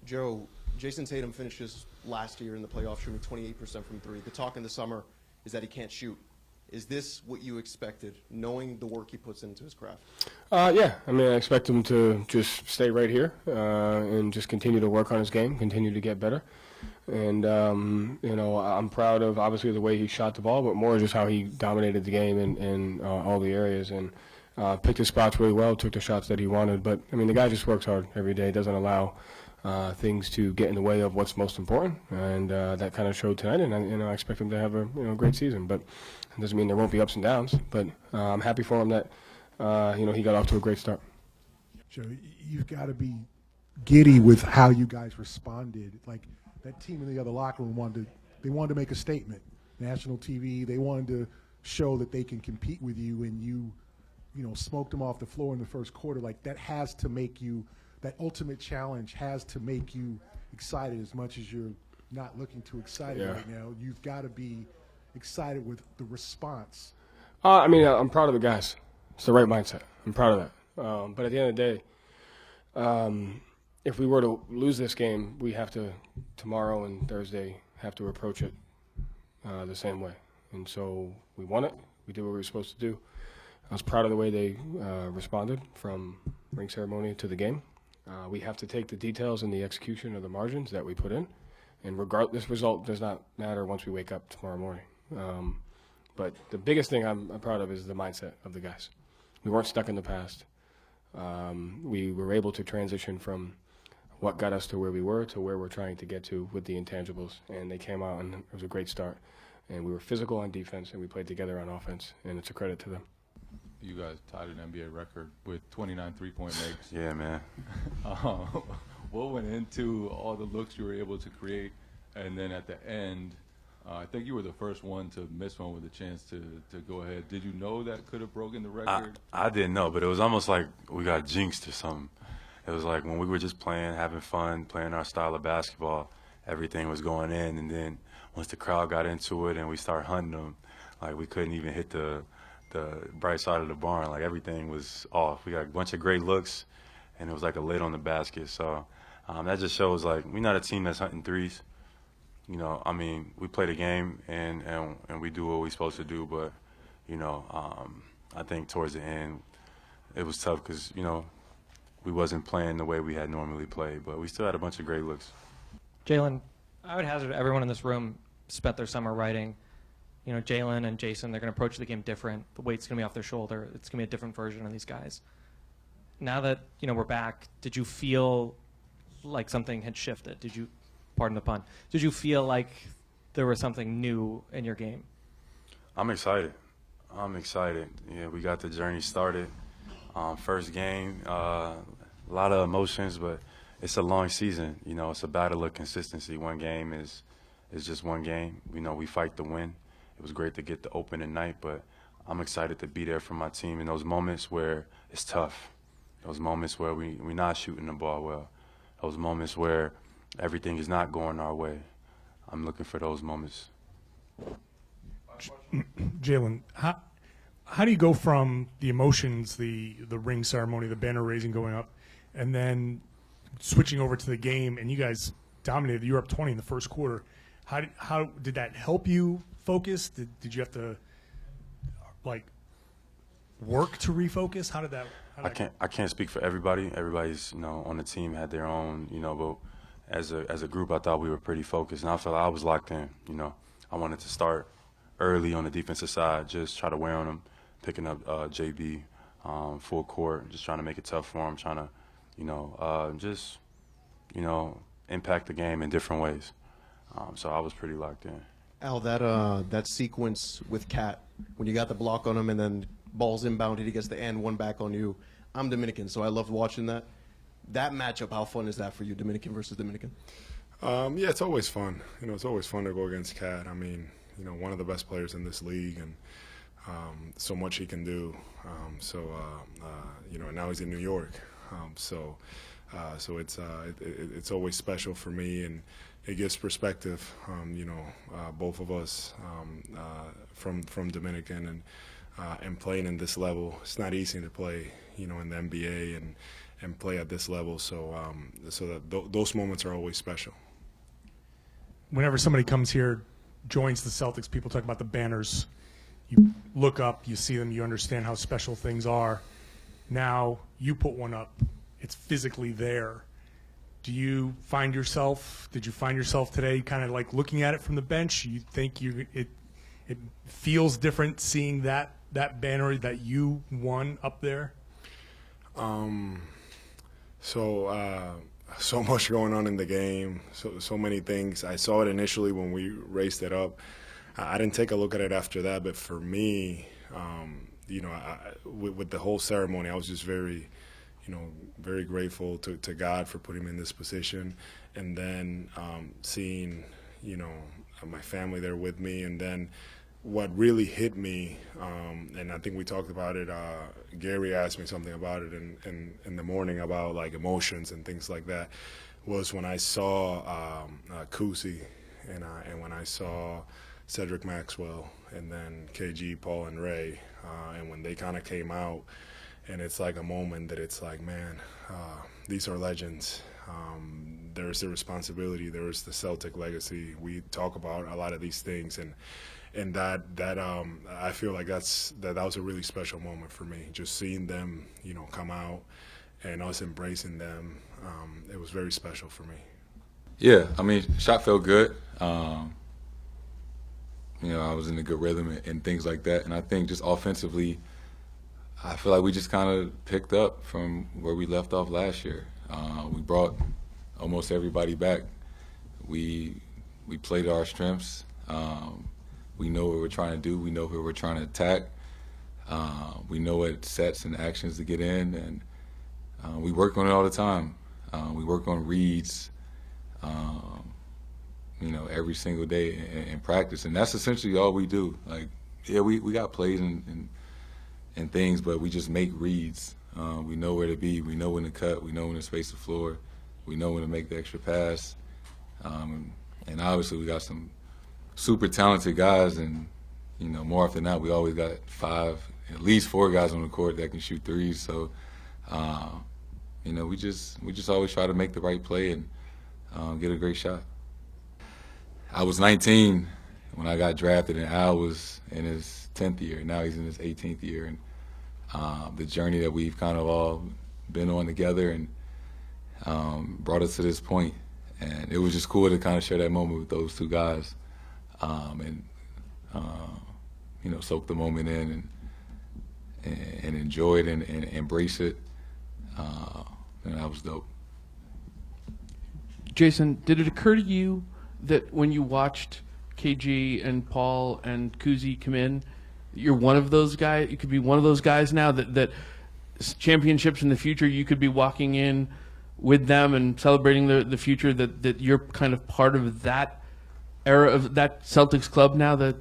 Joe, Jayson Tatum finishes last year in the playoffs shooting 28% from three. The talk in the summer is that he can't shoot. Is this what you expected, knowing the work he puts into his craft? Yeah, I mean, I expect him to just stay right here and just continue to work on his game, continue to get better. And, I'm proud of, obviously, the way he shot the ball, but more just how he dominated the game in all the areas and picked his spots really well, took the shots that he wanted. But, I mean, the guy just works hard every day, doesn't allow things to get in the way of what's most important. And that kind of showed tonight, and I expect him to have a great season. But it doesn't mean there won't be ups and downs, but I'm happy for him that, he got off to a great start. Joe, you've got to be giddy with how you guys responded. Like, that team in the other locker room wanted to make a statement. National TV, they wanted to show that they can compete with you, and you smoked them off the floor in the first quarter. Like, that has to make you, that ultimate challenge has to make you excited as much as you're not looking too excited right now. You've got to be excited with the response. I'm proud of the guys. It's the right mindset. I'm proud of that. But at the end of the day, if we were to lose this game, we have to, tomorrow and Thursday, have to approach it the same way. And so we won it. We did what we were supposed to do. I was proud of the way they responded from ring ceremony to the game. We have to take the details and the execution of the margins that we put in. And this result does not matter once we wake up tomorrow morning. But the biggest thing I'm proud of is the mindset of the guys. We weren't stuck in the past. We were able to transition from what got us to where we were to where we're trying to get to with the intangibles. And they came out, and it was a great start. And we were physical on defense, and we played together on offense, and it's a credit to them. You guys tied an NBA record with 29 three-point makes. Yeah, man. What went into all the looks you were able to create? And then at the end, I think you were the first one to miss one with a chance to go ahead. Did you know that could have broken the record? I didn't know, but it was almost like we got jinxed or something. It was like when we were just playing, having fun, playing our style of basketball, everything was going in. And then once the crowd got into it and we started hunting them, like we couldn't even hit the bright side of the barn. Like everything was off. We got a bunch of great looks, and it was like a lid on the basket. So that just shows like we're not a team that's hunting threes. We play the game and we do what we're supposed to do. But, I think towards the end it was tough because, we wasn't playing the way we had normally played. But we still had a bunch of great looks. Jaylen, I would hazard everyone in this room spent their summer writing. Jaylen and Jayson, they're going to approach the game different. The weight's going to be off their shoulder. It's going to be a different version of these guys. Now that, we're back, did you feel like something had shifted? Pardon the pun, did you feel like there was something new in your game? I'm excited. Yeah, we got the journey started. First game, a lot of emotions, but it's a long season. It's a battle of consistency. One game is just one game. We fight to win. It was great to get the opening night, but I'm excited to be there for my team in those moments where it's tough, those moments where we're not shooting the ball well, those moments where everything is not going our way. I'm looking for those moments. Jaylen, how do you go from the emotions, the ring ceremony, the banner raising going up, and then switching over to the game, and you guys dominated. You were up 20 in the first quarter. How did that help you focus? Did you have to work to refocus? How did that? I can't speak for everybody. Everybody's on the team had their own but as a group I thought we were pretty focused, and I felt like I was locked in. I wanted to start early on the defensive side, just try to wear on them, picking up JB full court, just trying to make it tough for him, trying to impact the game in different ways. So I was pretty locked in. Al, that sequence with Cat, when you got the block on him and then ball's inbounded, he gets the and one back on you. I'm Dominican, so I loved watching that. That matchup, how fun is that for you, Dominican versus Dominican? Yeah, it's always fun. It's always fun to go against Cat. One of the best players in this league, and so much he can do. And now he's in New York. So it's always special for me, and it gives perspective. Both of us from Dominican and playing in this level. It's not easy to play, in the NBA and play at this level. So those moments are always special. Whenever somebody comes here, joins the Celtics, people talk about the banners. You look up, you see them, you understand how special things are. Now you put one up, it's physically there. Did you find yourself today kind of like looking at it from the bench? You think it feels different seeing that banner that you won up there? So much going on in the game, so many things. I saw it initially when we raced it up. I didn't take a look at it after that, but for me, with the whole ceremony, I was just very grateful to God for putting me in this position, and then seeing, my family there with me, and then what really hit me, and I think we talked about it. Gary asked me something about it in the morning about like emotions and things like that. Was when I saw Kusi and when I saw Cedric Maxwell and then KG, Paul, and Ray, and when they kind of came out, and it's like a moment that it's like, man, these are legends. There's the responsibility. There's the Celtic legacy. We talk about a lot of these things, and that I feel like that was a really special moment for me. Just seeing them, come out and us embracing them, it was very special for me. Yeah, I mean, shot felt good. I was in a good rhythm and things like that. And I think just offensively, I feel like we just kind of picked up from where we left off last year. We brought almost everybody back. We played to our strengths. We know what we're trying to do. We know who we're trying to attack. We know what sets and actions to get in, and we work on it all the time. We work on reads, every single day in practice, and that's essentially all we do. Like, yeah, we got plays and things, but we just make reads. We know where to be. We know when to cut. We know when to space the floor. We know when to make the extra pass. And obviously we got some super talented guys, and more often than not, we always got at least four guys on the court that can shoot threes. So, we just always try to make the right play and get a great shot. I was 19 when I got drafted, and Al was in his 10th year. Now he's in his 18th year, and the journey that we've kind of all been on together and brought us to this point. And it was just cool to kind of share that moment with those two guys, and soak the moment in and enjoy it and embrace it. And that was dope. Jayson, did it occur to you that when you watched KG and Paul and Kuzi come in, you're one of those guys? You could be one of those guys now that championships in the future, you could be walking in with them and celebrating the future, that you're kind of part of that era of that Celtics club now?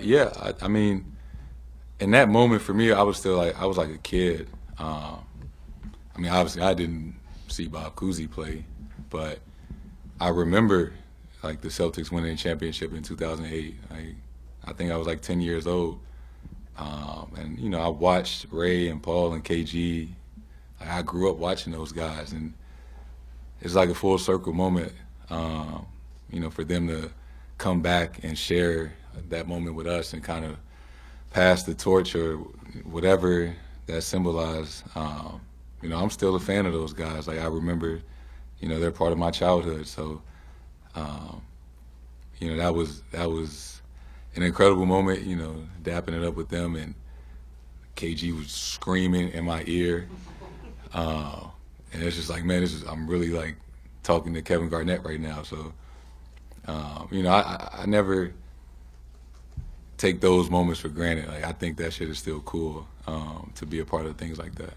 Yeah, I mean, in that moment for me, I was like a kid. Obviously I didn't see Bob Cousy play, but I remember like the Celtics winning a championship in 2008. I think I was like 10 years old, and I watched Ray and Paul and KG. I grew up watching those guys, and it's like a full circle moment, for them to come back and share that moment with us and kind of pass the torch or whatever that symbolized. I'm still a fan of those guys. Like, I remember, they're part of my childhood. So, that was an incredible moment, dapping it up with them, and KG was screaming in my ear. And it's just like, man, I'm really like talking to Kevin Garnett right now. So, I never take those moments for granted. Like, I think that shit is still cool, to be a part of things like that.